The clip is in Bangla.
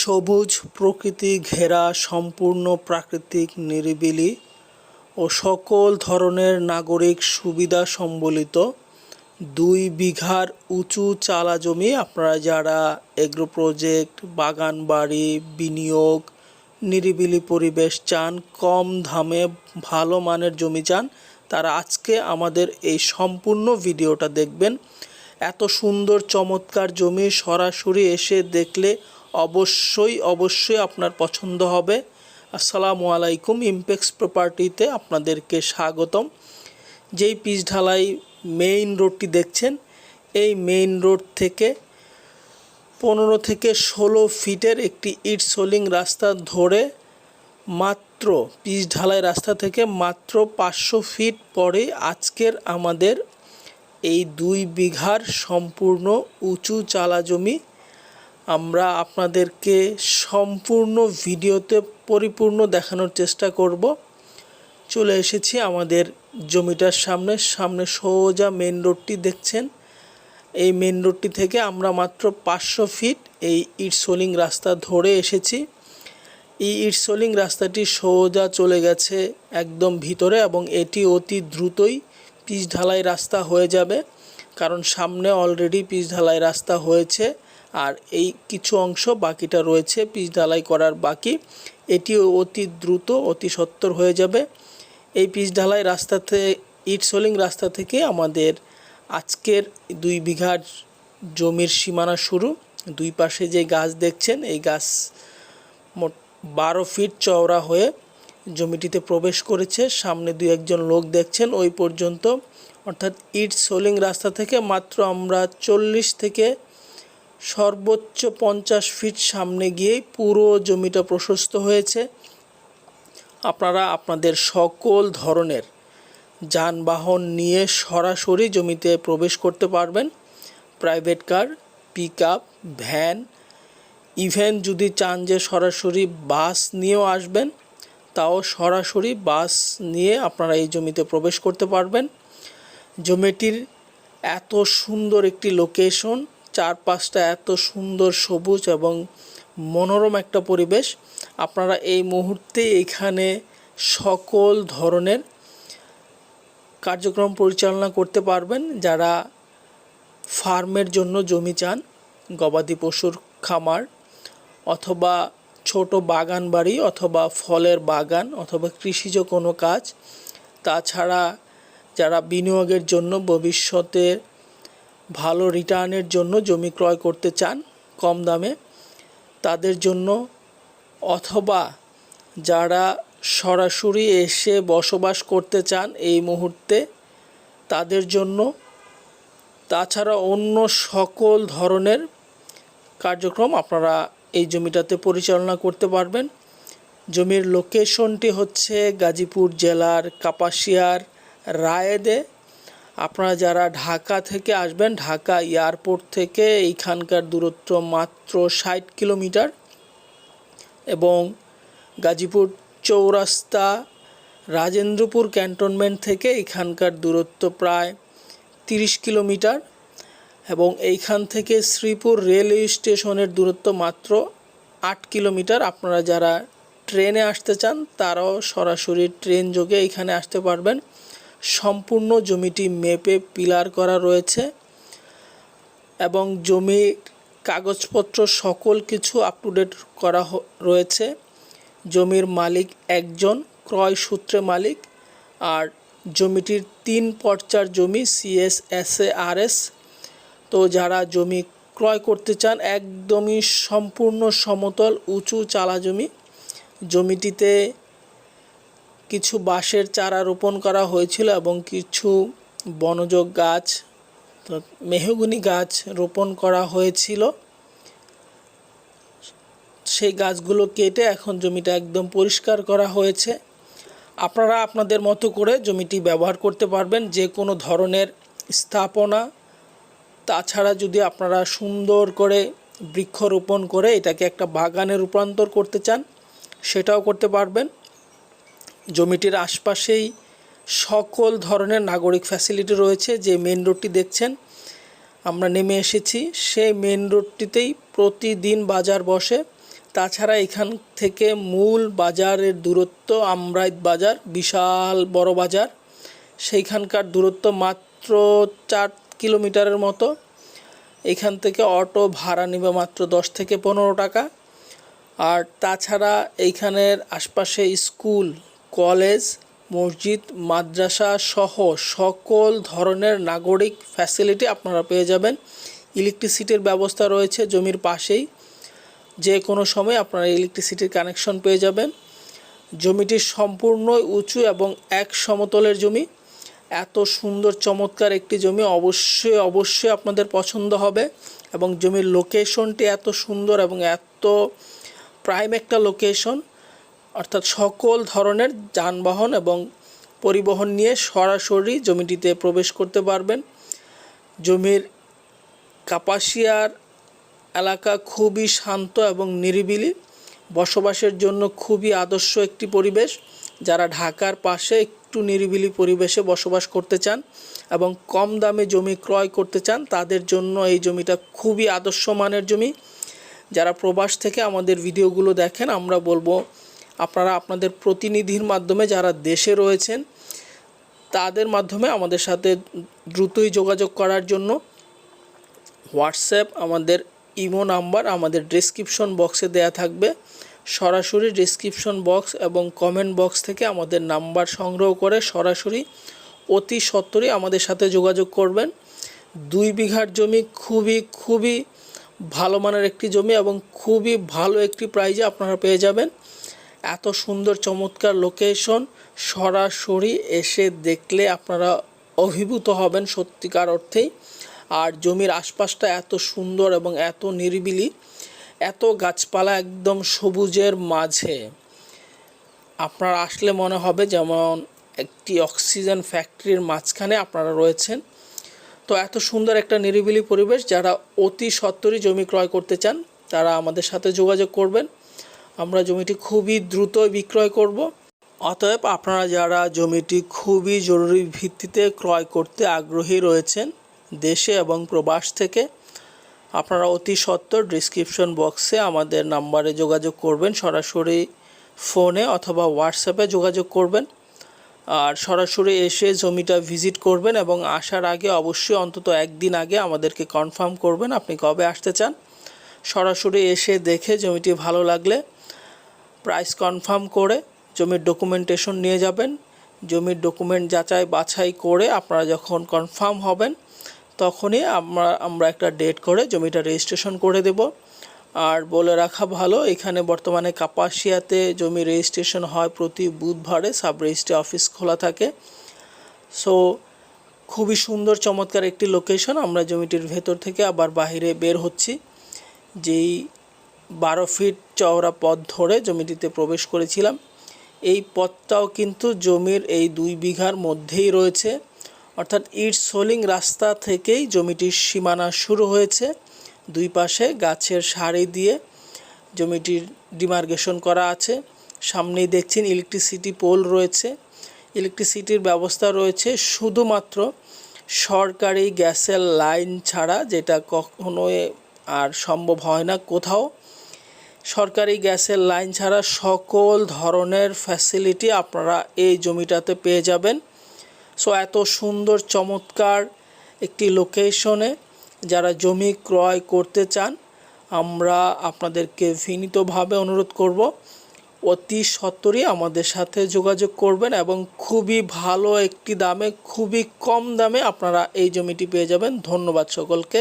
সবুজ প্রকৃতি ঘেরা সম্পূর্ণ প্রাকৃতিক নিরিবিলি ও সকল ধরনের নাগরিক সুবিধা সম্বলিত ২ বিঘার উঁচু চালা জমি। আপনারা যারা এগ্রো প্রজেক্ট, বাগান বাড়ি, বিনিয়োগ, নিরিবিলি পরিবেশ চান, কম দামে ভালো মানের জমি চান, তারা আজকে আমাদের এই সম্পূর্ণ ভিডিওটা দেখবেন। এত সুন্দর চমৎকার জমি সরাসরি এসে দেখলে অবশ্যই আপনার পছন্দ হবে। আসসালামু আলাইকুম, ইমপেক্স প্রপার্টিতে আপনাদেরকে স্বাগতম। যেই পিচ ঢালাই মেইন রোডটি দেখছেন, এই মেইন রোড থেকে 15 থেকে 16 ফিটের একটি ইট সোলিং রাস্তা ধরে মাত্র পিচ ঢালাই রাস্তা থেকে মাত্র 500 ফিট পরে আজকের আমাদের এই 2 বিঘার সম্পূর্ণ উঁচু চালা জমি আমরা আপনাদেরকে সম্পূর্ণ ভিডিওতে পরিপূর্ণ দেখানোর চেষ্টা করব। চলে এসেছি আমাদের জমিটার সামনে সোজা মেন রোডটি দেখছেন। এই মেন রোডটি থেকে আমরা মাত্র 500 ফিট এই ইট সোলিং রাস্তা ধরে এসেছি। এই ইট সোলিং রাস্তাটি সোজা চলে গেছে একদম ভিতরে এবং এটি অতি দ্রুতই পিচ ঢালাই রাস্তা হয়ে যাবে, কারণ সামনে অলরেডি পিচ ঢালাই রাস্তা হয়েছে আর এই কিছু অংশ বাকিটা রয়েছে পিচ ঢালাই করার বাকি। এটিও অতি দ্রুত অতি সত্বর হয়ে যাবে। এই পিচ ঢালাই রাস্তাতে ইট সোলিং রাস্তা থেকে আমাদের আজকের 2 বিঘার জমির সীমানা শুরু। দুই পাশে যে গাছ দেখছেন, এই গাছ মোট 12 ফিট চওড়া হয়ে জমিটিতে প্রবেশ করেছে। সামনে 2-1 লোক দেখছেন ওই পর্যন্ত, অর্থাৎ ইট সোলিং রাস্তা থেকে মাত্র আমরা 40 থেকে সর্বোচ্চ 50 ফিট সামনে গিয়েই পুরো জমিটা প্রশস্ত হয়েছে। আপনারা আপনাদের সকল ধরনের যানবাহন নিয়ে সরাসরি জমিতে প্রবেশ করতে পারবেন। Private car, pickup, van, even যদি চান যে সরাসরি বাস নিয়েও আসবেন, তাও সরাসরি বাস নিয়ে আপনারা এই জমিতে প্রবেশ করতে পারবেন। জমিটির এত সুন্দর একটি লোকেশন, চারপাশটা এত সুন্দর সবুজ এবং মনোরম একটা পরিবেশ। আপনারা এই মুহূর্তে এখানে সকল ধরনের কার্যক্রম পরিচালনা করতে পারবেন। যারা ফার্মের জন্য জমি চান, গবাদি পশুর খামার অথবা ছোট বাগান বাড়ি অথবা ফলের বাগান অথবা কৃষিজ কোনো কাজ, তাছাড়া যারা বিনিয়োগের জন্য ভবিষ্যতে ভালো রিটার্নের জন্য জমি ক্রয় করতে চান কম দামে, তাদের জন্য, অথবা যারা সরাসরি এসে বসবাস করতে চান এই মুহূর্তে তাদের জন্য, তাছাড়া অন্য সকল ধরনের কার্যক্রম আপনারা এই জমিটাতে পরিচালনা করতে পারবেন। জমির লোকেশনটি হচ্ছে গাজীপুর জেলার কাপাসিয়ার রায়েদে। আপনারা যারা ঢাকা থেকে আসবেন, ঢাকা এয়ারপোর্ট থেকে এইখানকার দূরত্ব মাত্র 60 কিলোমিটার এবং গাজীপুর চৌরাস্তা রাজেন্দ্রপুর ক্যান্টনমেন্ট থেকে এখানকার দূরত্ব প্রায় 30 কিলোমিটার এবং এইখান থেকে শ্রীপুর রেলওয়ে স্টেশনের দূরত্ব মাত্র 8 কিলোমিটার। আপনারা যারা ট্রেনে আসতে চান তারাও সরাসরি ট্রেন যোগে এখানে আসতে পারবেন। সম্পূর্ণ জমিটি মেপে পিলার করা রয়েছে এবং জমির কাগজপত্র সকল কিছু আপ টু ডেট করা রয়েছে। জমির মালিক একজন, ক্রয় সূত্রে মালিক, আর জমিটির 3 পর্চার জমি CSSARS। তো যারা জমি ক্রয় করতে চান, একদমই সম্পূর্ণ সমতল উঁচু চালা জমি। জমিটিতে কিছু বাঁশের চারা রোপণ করা হয়েছিল এবং কিছু বনজ গাছ, মেহগনি গাছ রোপণ করা হয়েছিল। সেই গাছগুলো কেটে এখন জমিটা একদম পরিষ্কার করা হয়েছে। আপনারা আপনাদের মতো করে জমিটি ব্যবহার করতে পারবেন, যে কোনো ধরনের স্থাপনা। তাছাড়া যদি আপনারা সুন্দর করে বৃক্ষরোপণ করে এটাকে একটা বাগানে রূপান্তর করতে চান, সেটাও করতে পারবেন। জমিটির আশপাশেই সকল ধরনের নাগরিক ফ্যাসিলিটি রয়েছে। যে মেন রোডটি দেখছেন আমরা নেমে এসেছি, সেই মেন রোডটিতেই প্রতিদিন বাজার বসে। তাছাড়া এখান থেকে মূল বাজারের দূরত্ব আমরাইত বাজার, বিশাল বড় বাজার, সেইখানকার দূরত্ব মাত্র 4 কিলোমিটারের মতো। এখান থেকে অটো ভাড়া নেবে মাত্র 10 থেকে 15 টাকা। আর তাছাড়া এইখানের আশপাশে স্কুল, কলেজ, মসজিদ, মাদ্রাসা সহ সকল ধরনের নাগরিক ফ্যাসিলিটি আপনারা পেয়ে যাবেন। ইলেকট্রিসিটির ব্যবস্থা রয়েছে জমির পাশেই, যে কোনো সময় আপনারা ইলেকট্রিসিটির কানেকশন পেয়ে যাবেন। জমিটি সম্পূর্ণ উঁচু এবং এক সমতলের জমি। এত সুন্দর চমৎকার একটি জমি অবশ্যই আপনাদের পছন্দ হবে। এবং জমির লোকেশনটি এত সুন্দর এবং এত প্রাইম একটা লোকেশন, অর্থাৎ সকল ধরনের যানবাহন এবং পরিবহন নিয়ে সরাসরি জমিটিতে প্রবেশ করতে পারবেন। জমির কাপাসিয়ার এলাকা খুবই শান্ত এবং নিরিবিলি, বসবাসের জন্য খুবই আদর্শ একটি পরিবেশ। যারা ঢাকার পাশে একটু নিরিবিলি পরিবেশে বসবাস করতে চান এবং কম দামে জমি ক্রয় করতে চান, তাদের জন্য এই জমিটা খুবই আদর্শ মানের জমি। যারা প্রবাস থেকে আমাদের ভিডিওগুলো দেখেন, আমরা বলবো আপনারা আপনাদের প্রতিনিধির মাধ্যমে যারা দেশে রয়েছেন তাদের মাধ্যমে আমাদের সাথে দ্রুতই যোগাযোগ করার জন্য হোয়াটসঅ্যাপ, আমাদের ইমো নাম্বার আমাদের ডেসক্রিপশন বক্সে দেয়া থাকবে। সরাসরি ডেসক্রিপশন বক্স এবং কমেন্ট বক্স থেকে আমাদের নাম্বার সংগ্রহ করে সরাসরি অতি সত্বরই আমাদের সাথে যোগাযোগ করবেন। 2 বিঘার জমি, খুবই ভালো মানের একটি জমি এবং খুবই ভালো একটি প্রাইজে আপনারা পেয়ে যাবেন। এত সুন্দর চমৎকার লোকেশন, সরাসরি এসে দেখলে আপনারা অভিভূত হবেন সত্যিকার অর্থেই। আর জমির আশপাশটা এত সুন্দর এবং এত নিরিবিলি, এত গাছপালা একদম সবুজের মাঝে, আপনারা আসলে মনে হবে যেমন একটি অক্সিজেন ফ্যাক্টরির মাঝখানে আপনারা রয়েছেন। তো এত সুন্দর একটা নিরিবিলি পরিবেশ, যারা অতি সত্বরই জমি ক্রয় করতে চান তারা আমাদের সাথে যোগাযোগ করবেন। আমরা জমিটি খুবই দ্রুত বিক্রয় করব। অতএব আপনারা যারা জমিটি খুবই জরুরি ভিত্তিতে ক্রয় করতে আগ্রহী রয়েছেন দেশে এবং প্রবাস থেকে, আপনারা অতি সত্বর ডেসক্রিপশন বক্সে আমাদের নাম্বারে যোগাযোগ করবেন, সরাসরি ফোনে অথবা হোয়াটসঅ্যাপে যোগাযোগ করবেন। আর সরাসরি এসে জমিটা ভিজিট করবেন এবং আসার আগে অবশ্যই অন্তত 1 দিন আগে আমাদেরকে কনফার্ম করবেন আপনি কবে আসতে চান। সরাসরি এসে দেখে জমিটি ভালো লাগলে প্রাইস কনফার্ম করে জমির ডকুমেন্টেশন নিয়ে যাবেন। জমির ডকুমেন্ট যাচাই বাছাই করে আপনারা যখন কনফার্ম হবেন তখনই আমরা একটা ডেট করে জমিটা রেজিস্ট্রেশন করে দেব। আর বলে রাখা ভালো, এখানে বর্তমানে কাপাসিয়াতে জমি রেজিস্ট্রেশন হয় প্রতি বুধবারে, সাব রেজিস্ট্রি অফিস খোলা থাকে। সো খুবই সুন্দর চমৎকার একটি লোকেশন। আমরা জমিটির ভেতর থেকে আবার বাইরে বের হচ্ছি। যেই 12 ফিট চওড়া পথ ধরে জমিটিতে প্রবেশ করেছিলাম, এই পথটাও কিন্তু জমির এই 2 বিঘার মধ্যেই রয়েছে, অর্থাৎ ইট সোলিং রাস্তা থেকেই জমিটির সীমানা শুরু হয়েছে। 2 পাশে গাছের সারি দিয়ে জমিটির ডিমার্কেশন করা আছে। সামনেই দেখছেন ইলেকট্রিসিটি পোল রয়েছে, ইলেকট্রিসিটির ব্যবস্থা রয়েছে শুধুমাত্র সরকারি গ্যাসের লাইন ছাড়া, যেটা কখনোই আর সম্ভব হয় না কোথাও। সরকারি গ্যাসের লাইন ছাড়া সকল ধরনের ফ্যাসিলিটি আপনারা এই জমিটাতে পেয়ে যাবেন। সো এত সুন্দর চমৎকার একটি লোকেশনে যারা জমি ক্রয় করতে চান, আমরা আপনাদেরকে বিনীতভাবে অনুরোধ করব অতি সত্বরই আমাদের সাথে যোগাযোগ করবেন এবং খুবই ভালো একটি দামে, খুবই কম দামে আপনারা এই জমিটি পেয়ে যাবেন। ধন্যবাদ সকলকে।